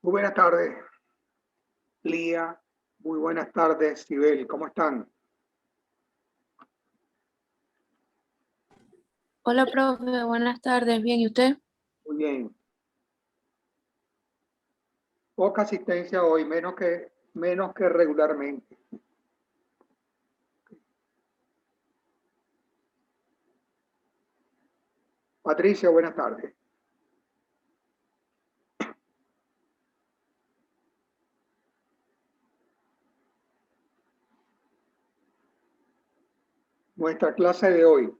Muy buenas tardes, Lía. Muy buenas tardes, Sibel. ¿Cómo están? Hola, profe, buenas tardes. Bien, ¿y usted? Muy bien. Poca asistencia hoy, menos que regularmente. Patricia, buenas tardes. Nuestra clase de hoy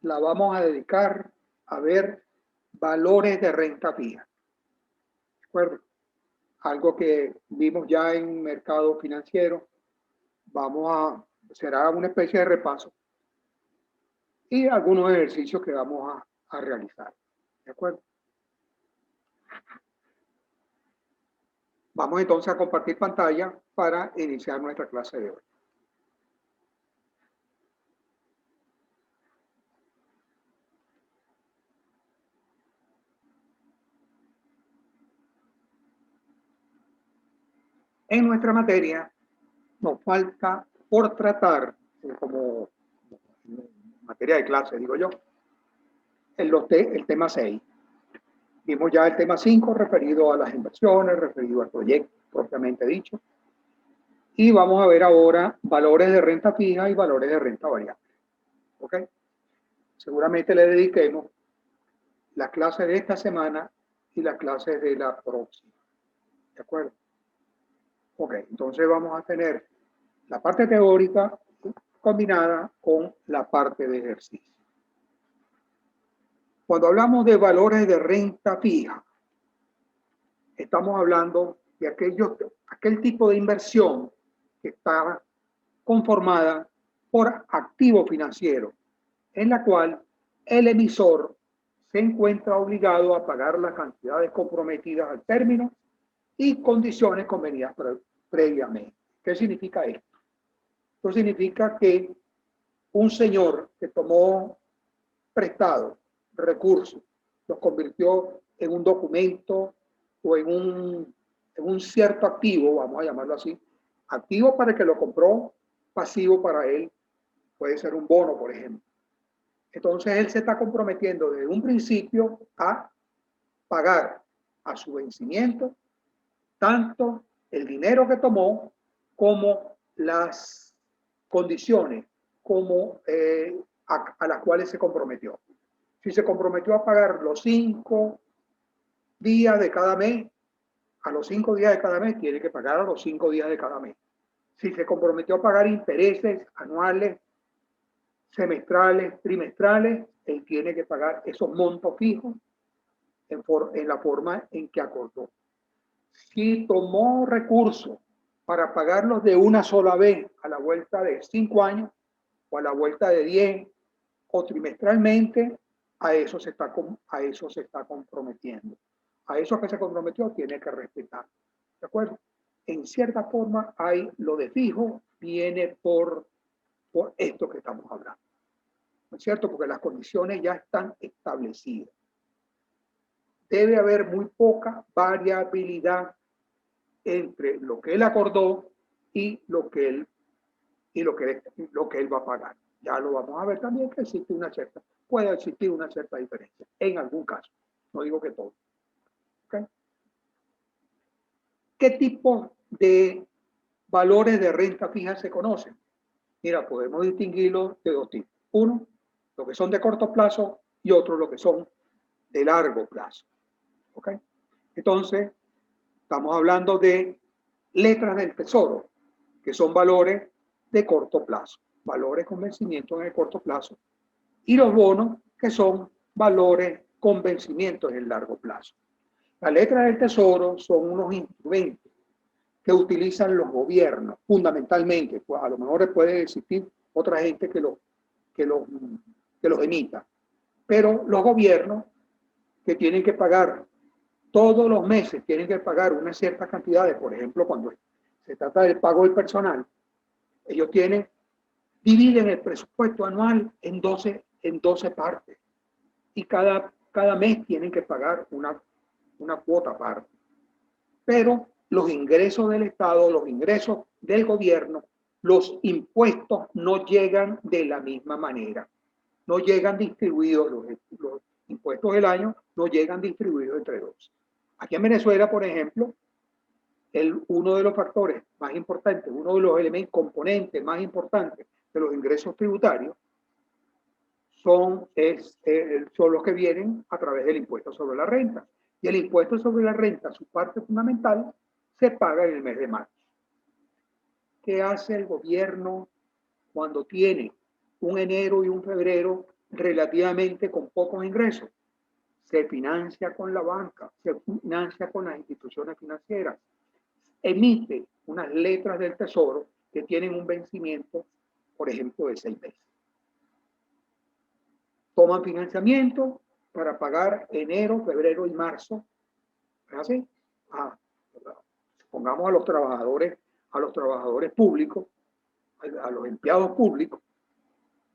la vamos a dedicar a ver valores de renta fija. ¿De acuerdo? Algo que vimos ya en mercado financiero. Será una especie de repaso y algunos ejercicios que vamos a realizar. ¿De acuerdo? Vamos entonces a compartir pantalla para iniciar nuestra clase de hoy. En nuestra materia nos falta por tratar, como materia de clase, digo yo, el tema 6. Vimos ya el tema 5 referido a las inversiones, referido al proyecto propiamente dicho. Y vamos a ver ahora valores de renta fija y valores de renta variable. ¿Ok? Seguramente le dediquemos la clase de esta semana y la clase de la próxima. ¿De acuerdo? Ok, entonces vamos a tener la parte teórica combinada con la parte de ejercicio. Cuando hablamos de valores de renta fija, estamos hablando de aquel tipo de inversión que está conformada por activo financiero, en la cual el emisor se encuentra obligado a pagar las cantidades comprometidas al término y condiciones convenidas previamente. ¿Qué significa esto? Esto significa que un señor que tomó prestado recursos, los convirtió en un documento o en un cierto activo, vamos a llamarlo así, activo para el que lo compró, pasivo para él, puede ser un bono, por ejemplo. Entonces él se está comprometiendo desde un principio a pagar a su vencimiento tanto el dinero que tomó como las condiciones como a las cuales se comprometió. Si se comprometió a pagar los 5 días de cada mes, a los 5 días de cada mes tiene que pagar a los 5 días de cada mes. Si se comprometió a pagar intereses anuales, semestrales, trimestrales, él tiene que pagar esos montos fijos en la forma en que acordó. Si tomó recursos para pagarlos de una sola vez a la vuelta de 5 años o a la vuelta de 10 o trimestralmente, a eso se está comprometiendo. A eso que se comprometió tiene que respetar. ¿De acuerdo? En cierta forma, hay lo de fijo, viene por esto que estamos hablando. ¿No es cierto? Porque las condiciones ya están establecidas. Debe haber muy poca variabilidad entre lo que él acordó y lo que él va a pagar. Ya lo vamos a ver también que puede existir una cierta diferencia en algún caso. No digo que todo. ¿Okay? ¿Qué tipo de valores de renta fija se conocen? Mira, podemos distinguirlos de dos tipos. Uno, lo que son de corto plazo y otro, lo que son de largo plazo. ¿Ok? Entonces, estamos hablando de letras del tesoro, que son valores de corto plazo, valores con vencimiento en el corto plazo, y los bonos, que son valores con vencimiento en el largo plazo. Las letras del tesoro son unos instrumentos que utilizan los gobiernos, fundamentalmente, pues a lo mejor puede existir otra gente que los emita, pero los gobiernos que tienen que pagar todos los meses, tienen que pagar una cierta cantidad, por ejemplo, cuando se trata del pago del personal, ellos dividen el presupuesto anual en 12 partes y cada mes tienen que pagar una cuota aparte. pero los ingresos del Estado, los ingresos del gobierno, los impuestos no llegan de la misma manera. No llegan distribuidos, los impuestos del año no llegan distribuidos entre dos. Aquí en Venezuela, por ejemplo, uno de los factores más importantes, uno de los elementos, componentes más importantes de los ingresos tributarios son los que vienen a través del impuesto sobre la renta. Y el impuesto sobre la renta, su parte fundamental, se paga en el mes de marzo. ¿Qué hace el gobierno cuando tiene un enero y un febrero relativamente con pocos ingresos? Se financia con la banca, se financia con las instituciones financieras, emite unas letras del Tesoro que tienen un vencimiento, por ejemplo, de 6 meses. Toman financiamiento para pagar enero, febrero y marzo. ¿Es así? Pongamos a los trabajadores públicos, a los empleados públicos,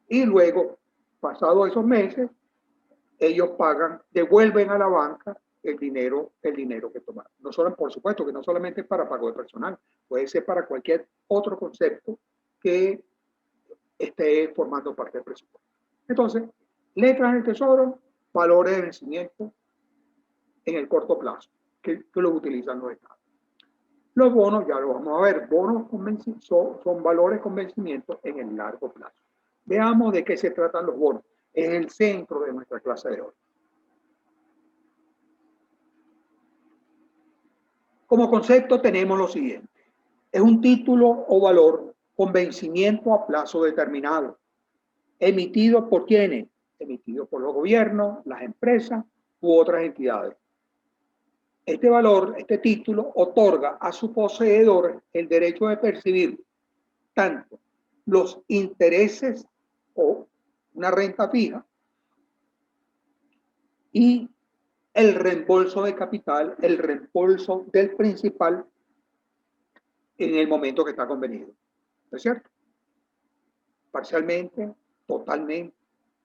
y luego, pasados esos meses, ellos pagan, devuelven a la banca el dinero que tomaron. No solo, por supuesto, que no solamente es para pago de personal, puede ser para cualquier otro concepto que esté formando parte del presupuesto. Entonces, letras del Tesoro, valores de vencimiento en el corto plazo, que los utilizan los estados. Los bonos, ya lo vamos a ver, bonos son valores con vencimiento en el largo plazo. Veamos de qué se tratan los bonos. Es el centro de nuestra clase de hoy. Como concepto tenemos lo siguiente. Es un título o valor con vencimiento a plazo determinado. Emitido por ¿quiénes? Emitido por los gobiernos, las empresas u otras entidades. Este valor, este título, otorga a su poseedor el derecho de percibir tanto los intereses o una renta fija y el reembolso de capital, el reembolso del principal en el momento que está convenido. ¿No es cierto? Parcialmente, totalmente,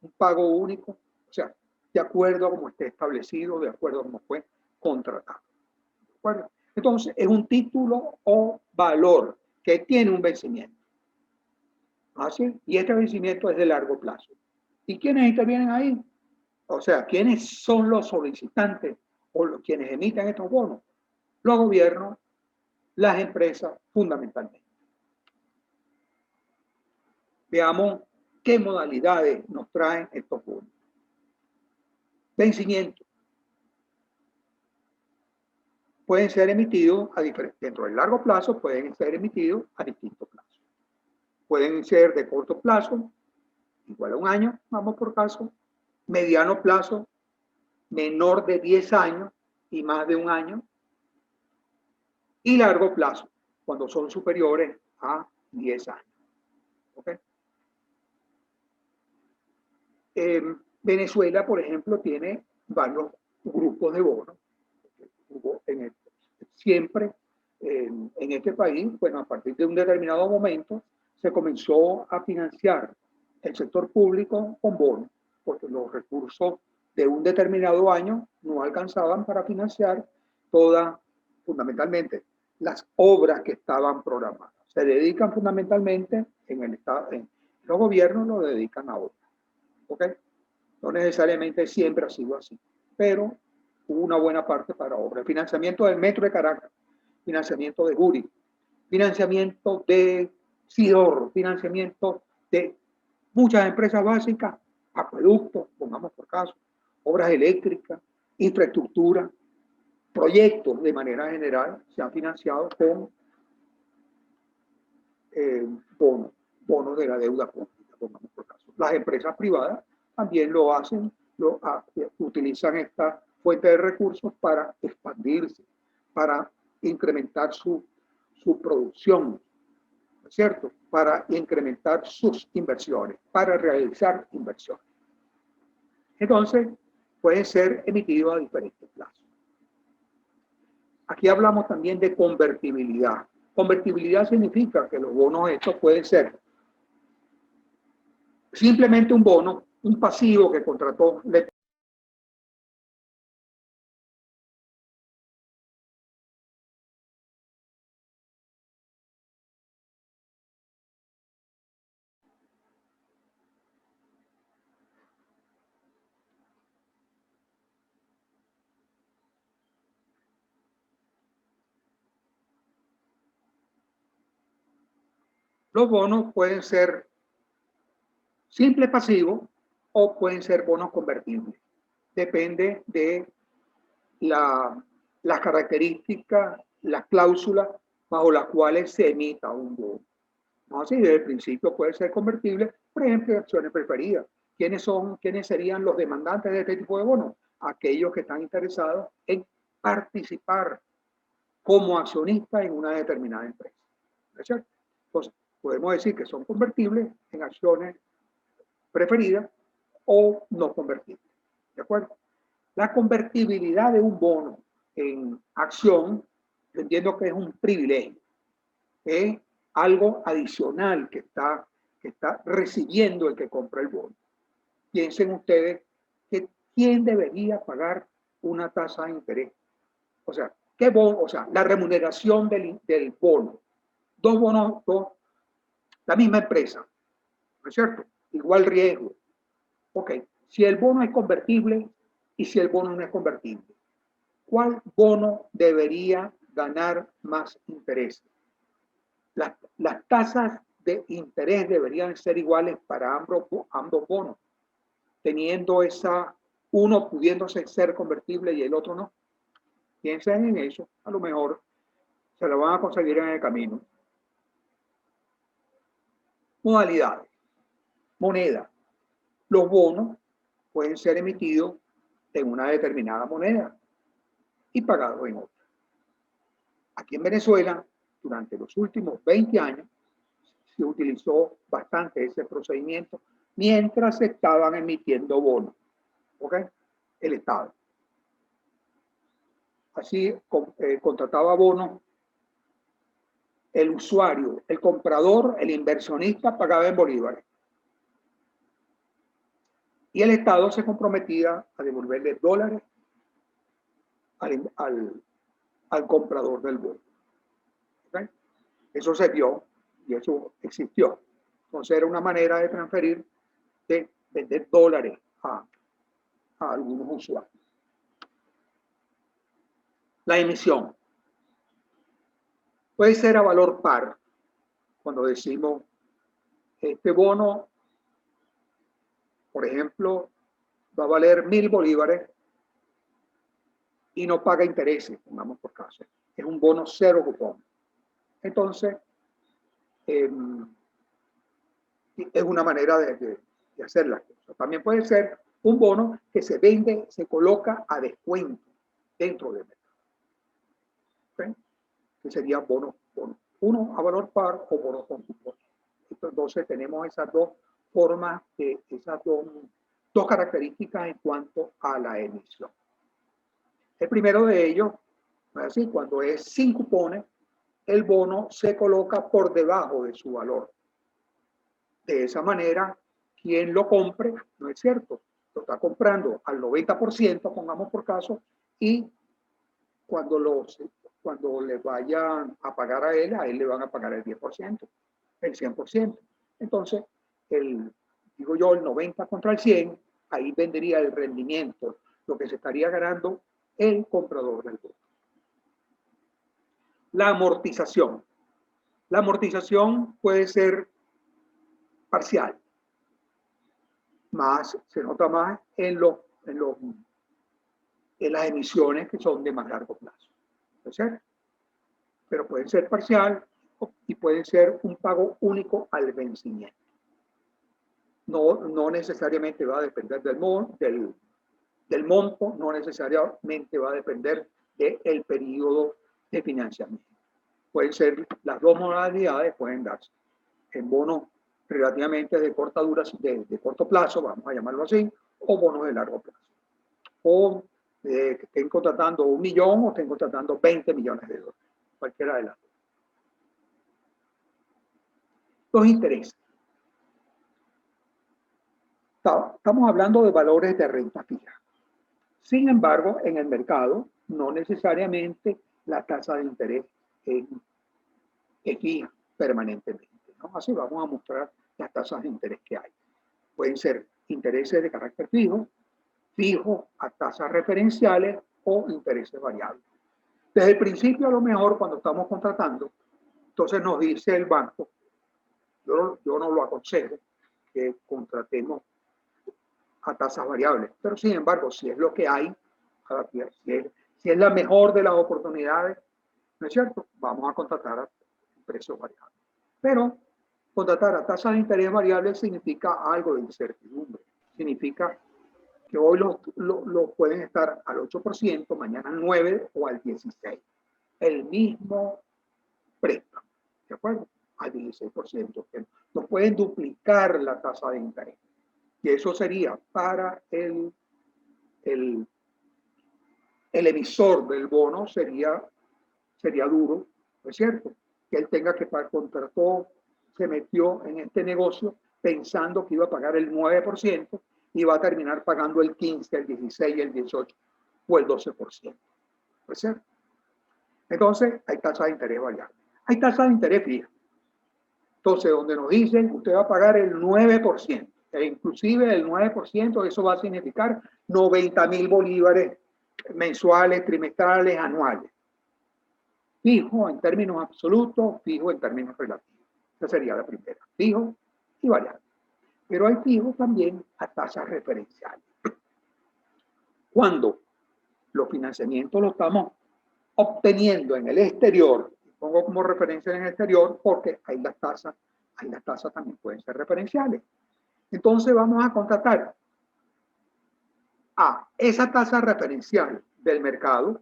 un pago único, o sea, de acuerdo a cómo esté establecido, de acuerdo a cómo fue contratado. ¿De acuerdo? Entonces, es un título o valor que tiene un vencimiento. ¿Así? Y este vencimiento es de largo plazo. ¿Y quiénes intervienen ahí? O sea, ¿quiénes son los solicitantes o quienes emiten estos bonos? Los gobiernos, las empresas, fundamentalmente. Veamos qué modalidades nos traen estos bonos. Vencimiento. Pueden ser emitidos dentro del largo plazo, pueden ser emitidos a distintos plazos. Pueden ser de corto plazo, igual a un año, vamos por caso, mediano plazo, menor de 10 años y más de un año, y largo plazo, cuando son superiores a 10 años. ¿Okay? Venezuela, por ejemplo, tiene varios grupos de bonos. Siempre en este país, bueno, a partir de un determinado momento, se comenzó a financiar el sector público con bonos, porque los recursos de un determinado año no alcanzaban para financiar fundamentalmente, las obras que estaban programadas. Se dedican fundamentalmente en el Estado, los gobiernos lo dedican a obras. ¿Ok? No necesariamente siempre ha sido así, pero hubo una buena parte para obras. Financiamiento del Metro de Caracas, financiamiento de Guri, financiamiento de Sidor, financiamiento de muchas empresas básicas, acueductos, pongamos por caso, obras eléctricas, infraestructura, proyectos de manera general se han financiado con bonos de la deuda pública, pongamos por caso. Las empresas privadas también lo hacen, utilizan esta fuente de recursos para expandirse, para incrementar su producción, ¿no es cierto? Para incrementar sus inversiones, para realizar inversiones. Entonces, pueden ser emitidos a diferentes plazos. Aquí hablamos también de convertibilidad. Convertibilidad significa que los bonos estos pueden ser simplemente un bono, un pasivo que contrató Los bonos pueden ser simple pasivo o pueden ser bonos convertibles. Depende de las características, las cláusulas bajo las cuales se emita un bono. ¿No? Así, desde el principio puede ser convertible, por ejemplo, acciones preferidas. ¿Quiénes serían los demandantes de este tipo de bonos? Aquellos que están interesados en participar como accionista en una determinada empresa. ¿No es cierto? Entonces, podemos decir que son convertibles en acciones preferidas o no convertibles. ¿De acuerdo? La convertibilidad de un bono en acción, yo entiendo que es un privilegio, es algo adicional que está recibiendo el que compra el bono. Piensen ustedes que quién debería pagar una tasa de interés. O sea, ¿qué bono? O sea, la remuneración del bono. Dos bonos, la misma empresa, ¿no es cierto? Igual riesgo. Ok, si el bono es convertible y si el bono no es convertible, ¿cuál bono debería ganar más interés? Las tasas de interés deberían ser iguales para ambos bonos, teniendo uno pudiéndose ser convertible y el otro no. Piensen en eso, a lo mejor se lo van a conseguir en el camino. Modalidades. Moneda. Los bonos pueden ser emitidos en una determinada moneda y pagados en otra. Aquí en Venezuela, durante los últimos 20 años, se utilizó bastante ese procedimiento mientras se estaban emitiendo bonos. ¿Ok? El Estado. Así contrataba bonos el usuario, el comprador, el inversionista pagaba en bolívares. Y el Estado se comprometía a devolverle dólares al comprador del bono. ¿Okay? Eso se vio y eso existió. Entonces era una manera de transferir, de vender dólares a algunos usuarios. La emisión puede ser a valor par, cuando decimos este bono, por ejemplo, va a valer 1.000 bolívares y no paga intereses, pongamos por caso. Es un bono cero cupón. Entonces, es una manera de hacer las cosas. También puede ser un bono que se vende, se coloca a descuento dentro del mercado. ¿Okay? Que serían bonos. Uno a valor par o bonos con cupón. Entonces tenemos esas dos formas, esas dos características en cuanto a la emisión. El primero de ellos, así, cuando es sin cupones, el bono se coloca por debajo de su valor. De esa manera, quien lo compre, no es cierto, lo está comprando al 90%, pongamos por caso, y cuando le vayan a pagar a él le van a pagar el 10%, el 100%. Entonces, digo yo, el 90 contra el 100, ahí vendría el rendimiento, lo que se estaría ganando el comprador del bono. La amortización. La amortización puede ser parcial. Se nota más en las emisiones que son de más largo plazo. ¿No es cierto? Pero puede ser parcial y puede ser un pago único al vencimiento. No necesariamente va a depender del monto, no necesariamente va a depender del periodo de financiamiento. Pueden ser las dos modalidades, pueden darse en bonos relativamente de corta duración, de corto plazo, vamos a llamarlo así, o bonos de largo plazo. O que estén contratando 1 millón o estén contratando 20 millones de dólares, cualquiera de las dos. Los intereses. Estamos hablando de valores de renta fija. Sin embargo, en el mercado, no necesariamente la tasa de interés es fija permanentemente, ¿no? Así vamos a mostrar las tasas de interés que hay. Pueden ser intereses de carácter fijo a tasas referenciales o intereses variables. Desde el principio, a lo mejor, cuando estamos contratando, entonces nos dice el banco, Yo no lo aconsejo que contratemos a tasas variables, pero sin embargo, si es lo que hay, si es la mejor de las oportunidades, ¿no es cierto? Vamos a contratar a precios variables. Pero contratar a tasas de interés variables significa algo de incertidumbre. Significa que hoy lo pueden estar al 8%, mañana al 9% o al 16%. El mismo préstamo, ¿de acuerdo? Al 16%. No pueden duplicar la tasa de interés. Y eso sería para el emisor del bono, sería duro, ¿no es cierto? Que él tenga que pagar, contrató, se metió en este negocio pensando que iba a pagar el 9% y va a terminar pagando el 15, el 16, el 18 o el 12%. ¿No es cierto? Entonces, hay tasas de interés variables. Hay tasas de interés fijas. Entonces, donde nos dicen que usted va a pagar el 9%, e inclusive el 9%, eso va a significar 90.000 bolívares mensuales, trimestrales, anuales. Fijo en términos absolutos, fijo en términos relativos. Esa sería la primera, fijo y variable. Pero hay fijo también a tasas referenciales. Cuando los financiamientos los estamos obteniendo en el exterior, pongo como referencia en el exterior porque ahí las tasas también pueden ser referenciales. Entonces vamos a contratar a esa tasa referencial del mercado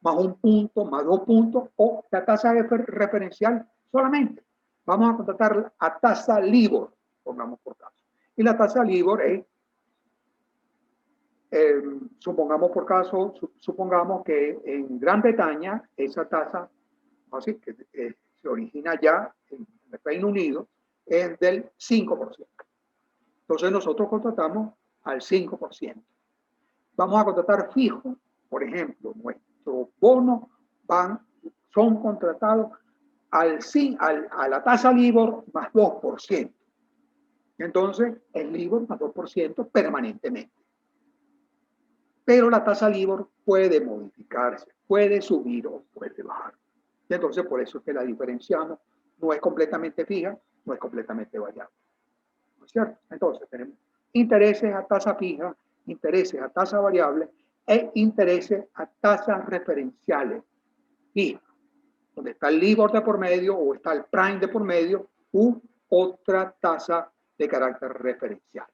más un punto, más 2 puntos, o la tasa referencial solamente. Vamos a contratar a tasa LIBOR, pongamos por caso. Y la tasa LIBOR es, supongamos por caso, supongamos que en Gran Bretaña esa tasa, así que se origina ya en el Reino Unido, es del 5%. Entonces nosotros contratamos al 5%. Vamos a contratar fijo, por ejemplo, nuestros bonos son contratados a la tasa LIBOR más 2%. Entonces, el LIBOR más 2% permanentemente. Pero la tasa LIBOR puede modificarse, puede subir o puede bajar. Y entonces, por eso es que la diferenciamos. No es completamente fija, no es completamente variable. ¿No es cierto? Entonces, tenemos intereses a tasa fija, intereses a tasa variable e intereses a tasas referenciales fijas, donde está el LIBOR de por medio o está el Prime de por medio u otra tasa de carácter referencial.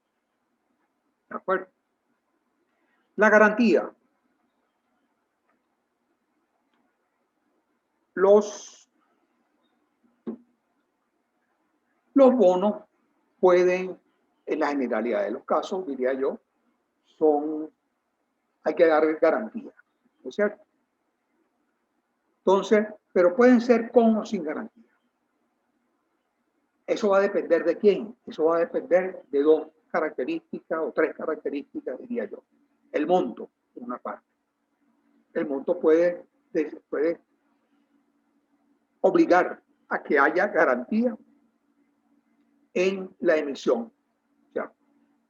¿De acuerdo? La garantía. Los bonos pueden, en la generalidad de los casos, diría yo, hay que dar garantía, ¿no es cierto? Entonces, pero pueden ser con o sin garantía. Eso va a depender de quién. Eso va a depender de 2 características o 3 características, diría yo. El monto, por una parte. El monto puede obligar a que haya garantía en la emisión. O sea,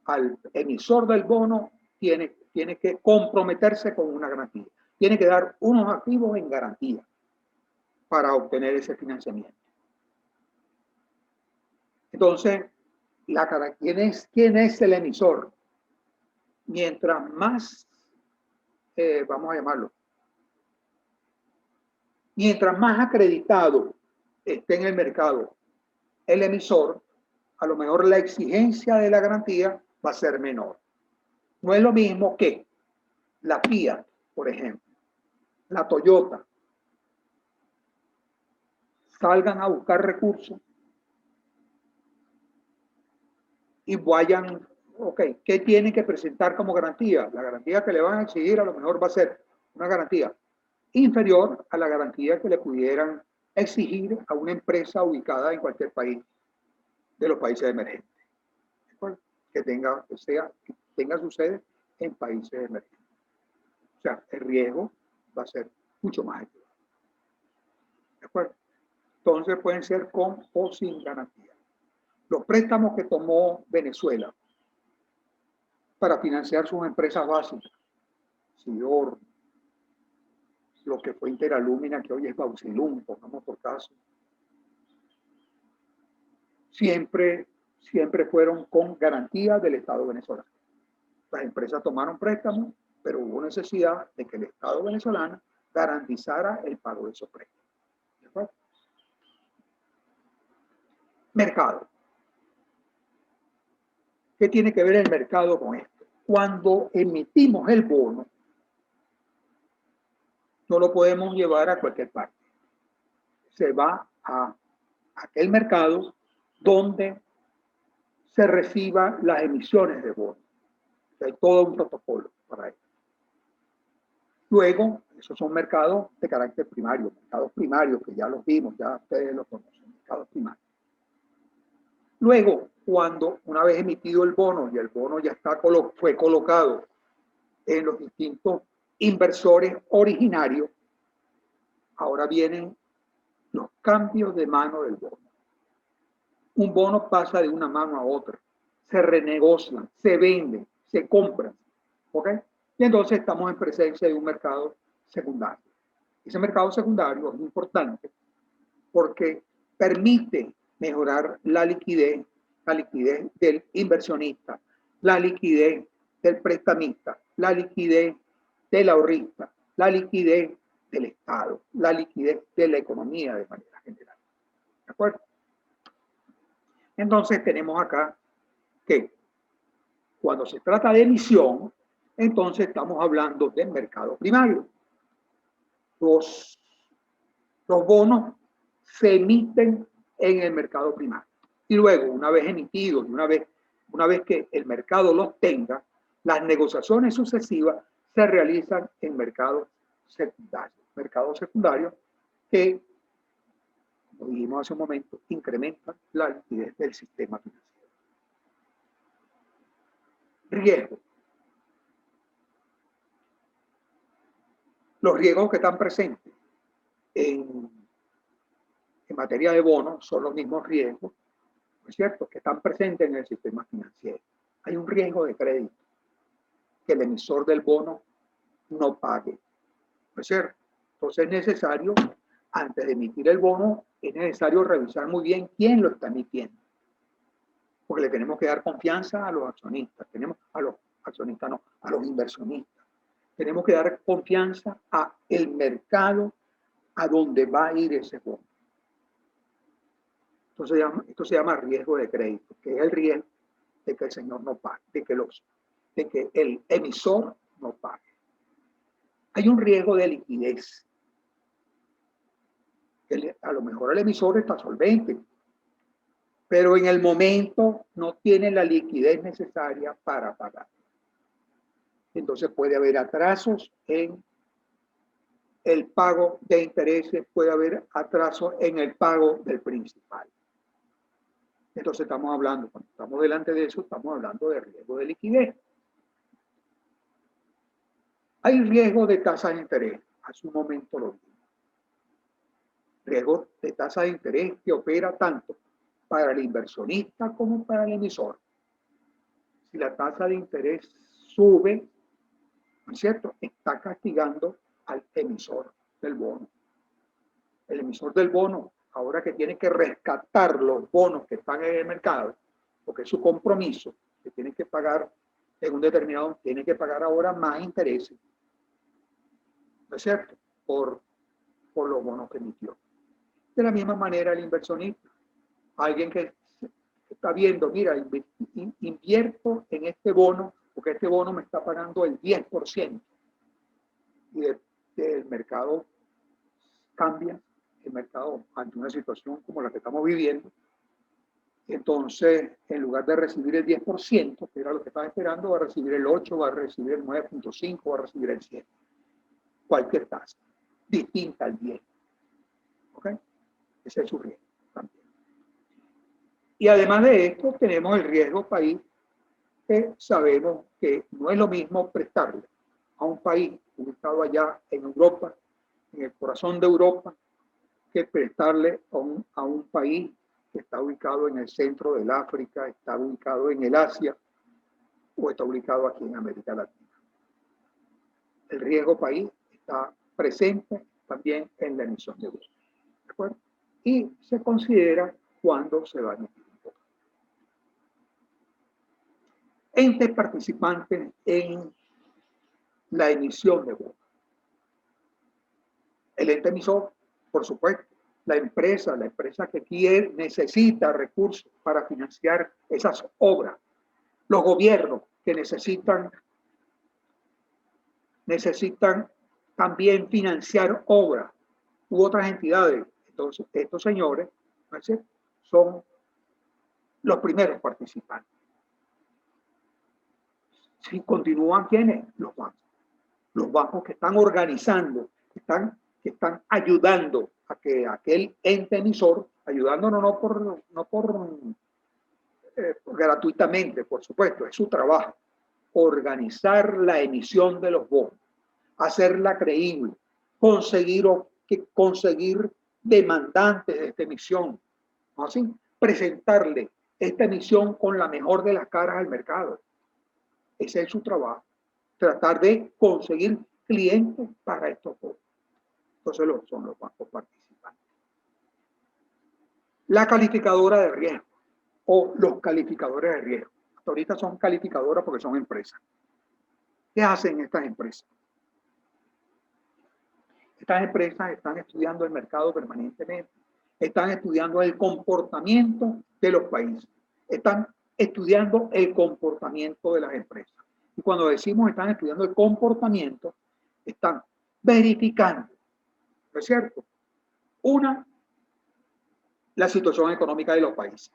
al emisor del bono tiene que comprometerse con una garantía. Tiene que dar unos activos en garantía para obtener ese financiamiento. Entonces, ¿quién es el emisor? Mientras más, vamos a llamarlo, mientras más acreditado esté en el mercado el emisor, a lo mejor la exigencia de la garantía va a ser menor. No es lo mismo que la Fiat, por ejemplo, la Toyota, salgan a buscar recursos y vayan, ok, ¿qué tienen que presentar como garantía? La garantía que le van a exigir a lo mejor va a ser una garantía inferior a la garantía que le pudieran exigir a una empresa ubicada en cualquier país de los países emergentes. Que tenga su sede en países emergentes. O sea, el riesgo va a ser mucho más elevado. ¿De acuerdo? Entonces pueden ser con o sin garantía. Los préstamos que tomó Venezuela para financiar sus empresas básicas, Sidor, lo que fue Interalumina, que hoy es Bausilum, pongamos por caso, siempre fueron con garantía del Estado venezolano. Las empresas tomaron préstamos, pero hubo necesidad de que el Estado venezolano garantizara el pago de esos préstamos. ¿De acuerdo? Mercado. ¿Qué tiene que ver el mercado con esto? Cuando emitimos el bono, no lo podemos llevar a cualquier parte. Se va a aquel mercado donde se reciban las emisiones de bono. Hay todo un protocolo para eso. Luego, esos son mercados de carácter primario, mercados primarios que ya los vimos, ya ustedes los conocen, mercados primarios. Luego, cuando una vez emitido el bono y el bono ya fue colocado en los distintos inversores originarios, ahora vienen los cambios de mano del bono. Un bono pasa de una mano a otra, se renegocian, se venden, se compran, ¿ok? Y entonces estamos en presencia de un mercado secundario. Ese mercado secundario es importante porque permite mejorar la liquidez del inversionista, la liquidez del prestamista, la liquidez del ahorrista, la liquidez del Estado, la liquidez de la economía de manera general. ¿De acuerdo? Entonces tenemos acá que cuando se trata de emisión, entonces estamos hablando del mercado primario. Los bonos se emiten en el mercado primario. Y luego, una vez emitidos, una vez que el mercado los tenga, las negociaciones sucesivas se realizan en mercados secundarios. Mercados secundarios que, como dijimos hace un momento, incrementan la liquidez del sistema financiero. Riesgo. Los riesgos que están presentes en materia de bonos son los mismos riesgos, ¿no es cierto?, que están presentes en el sistema financiero. Hay un riesgo de crédito que el emisor del bono no pague, ¿no es cierto? Entonces es necesario, antes de emitir el bono, es necesario revisar muy bien quién lo está emitiendo, porque le tenemos que dar confianza a los accionistas, a los inversionistas. Tenemos que dar confianza a el mercado a donde va a ir ese bono. Entonces, esto se llama riesgo de crédito, que es el riesgo de que el señor no pague, de que el emisor no pague. Hay un riesgo de liquidez. A lo mejor el emisor está solvente, pero en el momento no tiene la liquidez necesaria para pagar. Entonces puede haber atrasos en el pago de intereses, puede haber atrasos en el pago del principal. Entonces estamos hablando, cuando estamos delante de eso, estamos hablando de riesgo de liquidez. Hay riesgo de tasa de interés, hace un momento lo vimos. Riesgo de tasa de interés que opera tanto para el inversionista como para el emisor. Si la tasa de interés sube, ¿no es cierto?, está castigando al emisor del bono. El emisor del bono, ahora que tiene que rescatar los bonos que están en el mercado, porque es su compromiso, que tiene que pagar en un determinado, tiene que pagar ahora más intereses, ¿no es cierto?, por los bonos que emitió. De la misma manera el inversionista, alguien que está viendo, mira, invierto en este bono, porque este bono me está pagando el 10%, y el mercado cambia, el mercado ante una situación como la que estamos viviendo, entonces en lugar de recibir el 10%, que era lo que estaba esperando, va a recibir el 8%, va a recibir el 9.5%, va a recibir el 7%. Cualquier tasa, distinta al 10%. ¿Ok? Ese es su riesgo también. Y además de esto, tenemos el riesgo país, que sabemos que no es lo mismo prestarle a un país ubicado allá en Europa, en el corazón de Europa, que prestarle a un país que está ubicado en el centro del África, está ubicado en el Asia o está ubicado aquí en América Latina. El riesgo país está presente también en la emisión de bonos. ¿De acuerdo? Y se considera cuando se va a emitir un bono. entes participantes en la emisión de bonos. El ente emisor, por supuesto, la empresa que necesita recursos para financiar esas obras, los gobiernos que necesitan también financiar obras u otras entidades. Entonces, estos señores, ¿no es cierto?, son los primeros participantes. Si continúan, ¿quiénes? Los bancos. Los bancos que están organizando, que están ayudando a que aquel ente emisor, ayudándonos no por gratuitamente, por supuesto, es su trabajo, organizar la emisión de los bonos, hacerla creíble, conseguir demandantes de esta emisión, ¿no? Así, presentarle esta emisión con la mejor de las caras al mercado. Ese es su trabajo, tratar de conseguir clientes para estos bonos. Entonces son los bancos participantes. La calificadora de riesgo o los calificadores de riesgo. Hasta ahorita son calificadoras porque son empresas. ¿Qué hacen estas empresas? Estas empresas están estudiando el mercado permanentemente, están estudiando el comportamiento de los países, están estudiando el comportamiento de las empresas. Y cuando decimos están estudiando el comportamiento, están verificando, ¿no es cierto?, la situación económica de los países.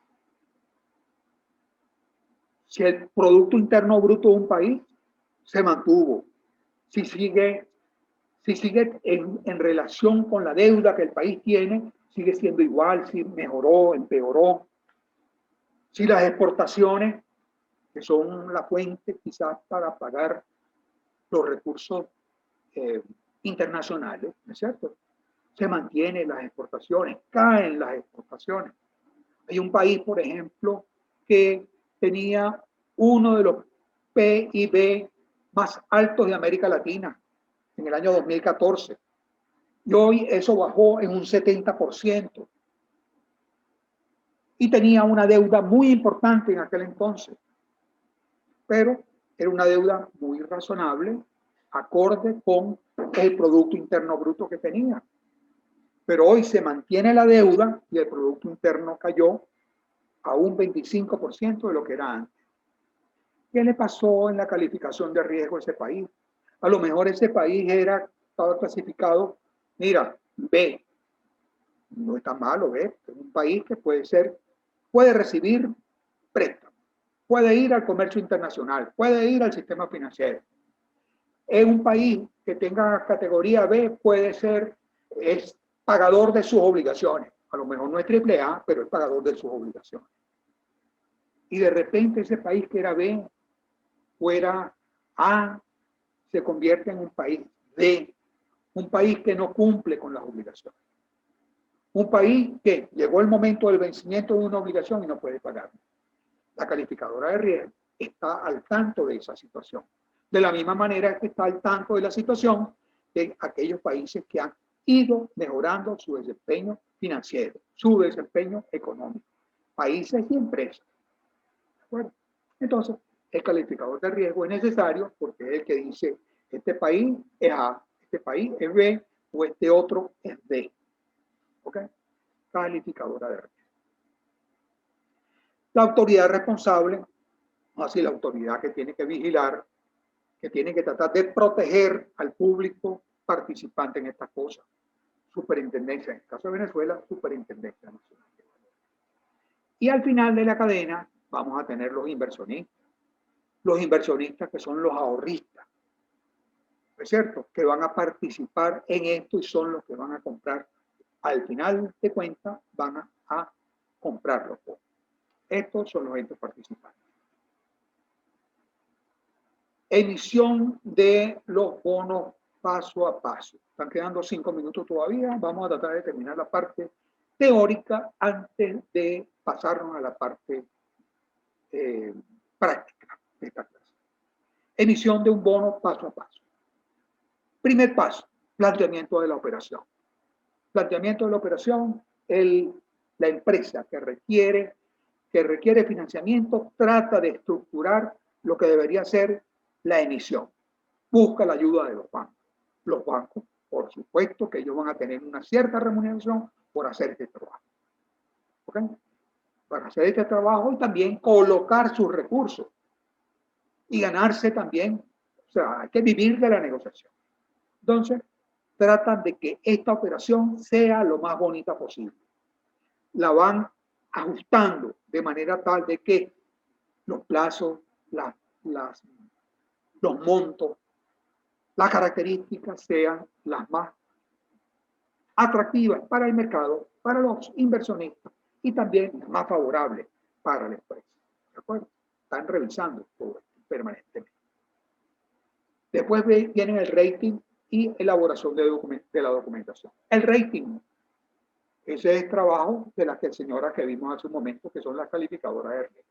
Si el Producto Interno Bruto de un país se mantuvo, si sigue en relación con la deuda que el país tiene, sigue siendo igual, si mejoró, empeoró, si las exportaciones, que son la fuente quizás para pagar los recursos internacionales, ¿no es cierto?, se mantienen las exportaciones, caen las exportaciones. Hay un país, por ejemplo, que tenía uno de los PIB más altos de América Latina en el año 2014. Y hoy eso bajó en un 70%. Y tenía una deuda muy importante en aquel entonces. Pero era una deuda muy razonable, acorde con el Producto Interno Bruto que tenía. Pero hoy se mantiene la deuda y el Producto Interno cayó a un 25% de lo que era antes. ¿Qué le pasó en la calificación de riesgo a ese país? A lo mejor ese país estaba clasificado, mira, B. No está malo, B. Es un país que puede recibir préstamos, puede ir al comercio internacional, puede ir al sistema financiero. Es un país que tenga categoría B, es pagador de sus obligaciones. A lo mejor no es AAA, pero es pagador de sus obligaciones. Y de repente ese país que era B, fuera A, se convierte en un país D, un país que no cumple con las obligaciones. Un país que llegó el momento del vencimiento de una obligación y no puede pagar. La calificadora de riesgo está al tanto de esa situación. De la misma manera que está al tanto de la situación de aquellos países que han ido mejorando su desempeño financiero, su desempeño económico, países y empresas. ¿De acuerdo? Entonces, el calificador de riesgo es necesario porque es el que dice, este país es A, este país es B o este otro es D. ¿Ok? Calificadora de riesgo. La autoridad responsable, así la autoridad que tiene que vigilar, que tiene que tratar de proteger al público participante en estas cosas. Superintendencia, en el caso de Venezuela, Superintendencia Nacional. Y al final de la cadena vamos a tener los inversionistas. Los inversionistas que son los ahorristas, ¿no es cierto?, que van a participar en esto y son los que van a comprar. Al final de cuentas van a comprar los bonos. Estos son los entes participantes. Emisión de los bonos paso a paso. Están quedando 5 minutos todavía. Vamos a tratar de terminar la parte teórica antes de pasarnos a la parte práctica de esta clase. Emisión de un bono paso a paso. Primer paso, planteamiento de la operación. Planteamiento de la operación, la empresa que requiere financiamiento trata de estructurar lo que debería ser la emisión. Busca la ayuda de los bancos. Los bancos, por supuesto, que ellos van a tener una cierta remuneración por hacer este trabajo. ¿Ok? Para hacer este trabajo y también colocar sus recursos y ganarse también, o sea, hay que vivir de la negociación. Entonces, tratan de que esta operación sea lo más bonita posible. La van ajustando de manera tal de que los plazos, los montos, las características sean las más atractivas para el mercado, para los inversionistas y también las más favorables para la empresa. ¿De acuerdo? Están revisando todo esto permanentemente. Después viene el rating y elaboración de la documentación. El rating, ese es trabajo de las señoras que vimos hace un momento, que son las calificadoras de riesgo.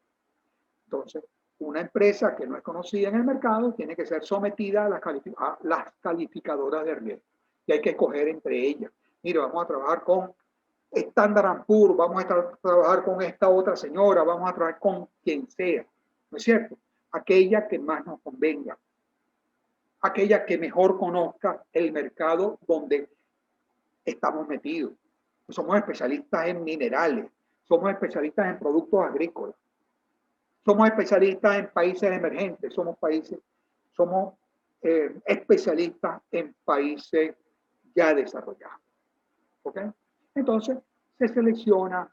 Entonces, una empresa que no es conocida en el mercado tiene que ser sometida a las calificadoras de riesgo. Y hay que escoger entre ellas. Mire, vamos a trabajar con Standard & Poor's, vamos a trabajar con esta otra señora, vamos a trabajar con quien sea. ¿No es cierto? Aquella que más nos convenga. Aquella que mejor conozca el mercado donde estamos metidos. Somos especialistas en minerales, somos especialistas en productos agrícolas, somos especialistas en países emergentes, somos especialistas en países ya desarrollados. ¿Ok? Entonces, se selecciona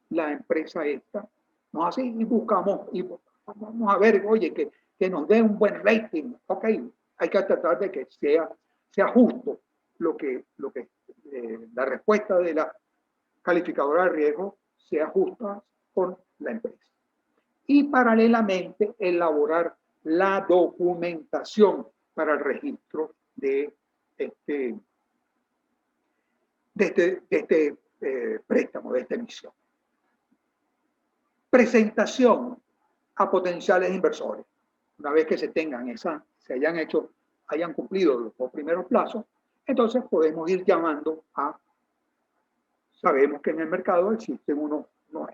la empresa esta, ¿no? Así, y buscamos, y vamos a ver, oye, que nos dé un buen rating. Ok, hay que tratar de que sea justo la respuesta de la calificadora de riesgo sea justa con la empresa. Y paralelamente elaborar la documentación para el registro de este préstamo, de esta emisión. Presentación a potenciales inversores. Una vez que hayan cumplido los dos primeros plazos, entonces podemos ir llamando sabemos que en el mercado existen unos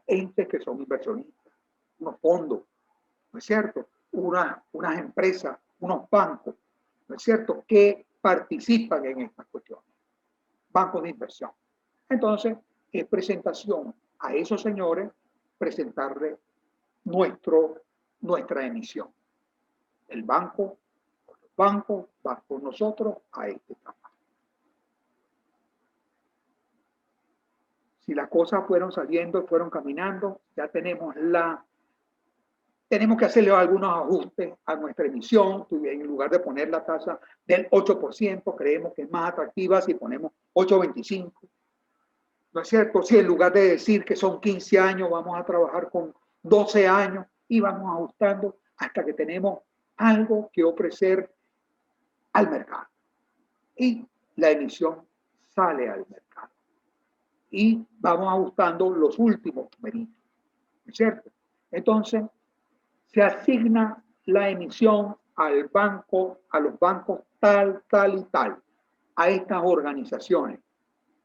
entes que son inversionistas, unos fondos, ¿no es cierto? Unas empresas, unos bancos, ¿no es cierto?, que participan en estas cuestiones, bancos de inversión. Entonces, es presentación a esos señores, presentarle nuestra emisión. El banco, va con nosotros a este trabajo. Si las cosas fueron saliendo, fueron caminando, ya tenemos que hacerle algunos ajustes a nuestra emisión. En lugar de poner la tasa del 8%, creemos que es más atractiva si ponemos 8,25%. ¿No es cierto? Si en lugar de decir que son 15 años, vamos a trabajar con 12 años y vamos ajustando hasta que tenemos algo que ofrecer al mercado. Y la emisión sale al mercado. Y vamos ajustando los últimos numeritos. ¿No es cierto? Entonces, se asigna la emisión a los bancos tal y tal, a estas organizaciones,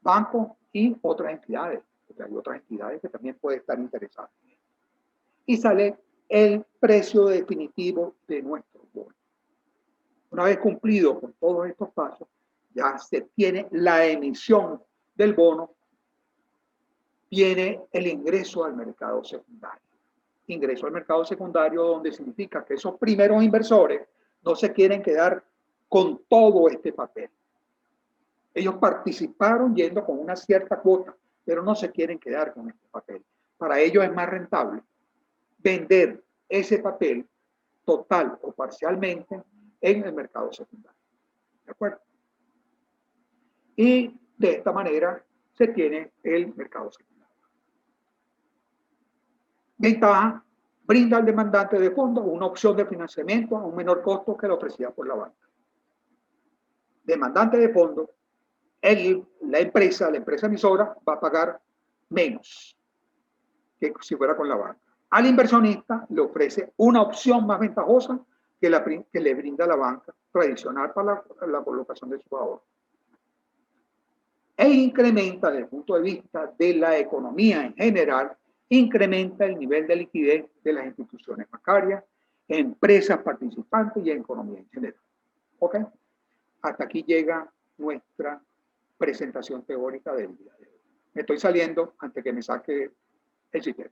bancos y otras entidades, porque hay otras entidades que también pueden estar interesadas. Y sale el precio definitivo de nuestro bono. Una vez cumplido con todos estos pasos, ya se tiene la emisión del bono, viene el ingreso al mercado secundario. Ingreso al mercado secundario, donde significa que esos primeros inversores no se quieren quedar con todo este papel. Ellos participaron yendo con una cierta cuota, pero no se quieren quedar con este papel. Para ellos es más rentable vender ese papel total o parcialmente en el mercado secundario. ¿De acuerdo? Y de esta manera se tiene el mercado secundario. Ventaja: brinda al demandante de fondos una opción de financiamiento a un menor costo que la ofrecida por la banca. Demandante de fondos, la empresa emisora va a pagar menos que si fuera con la banca. Al inversionista le ofrece una opción más ventajosa que le brinda la banca tradicional para la colocación de sus ahorros. E incrementa, desde el punto de vista de la economía en general, incrementa el nivel de liquidez de las instituciones bancarias empresas participantes y en economía en general. ¿Ok? Hasta aquí llega nuestra presentación teórica del día de hoy. Me estoy saliendo antes que me saque el sistema.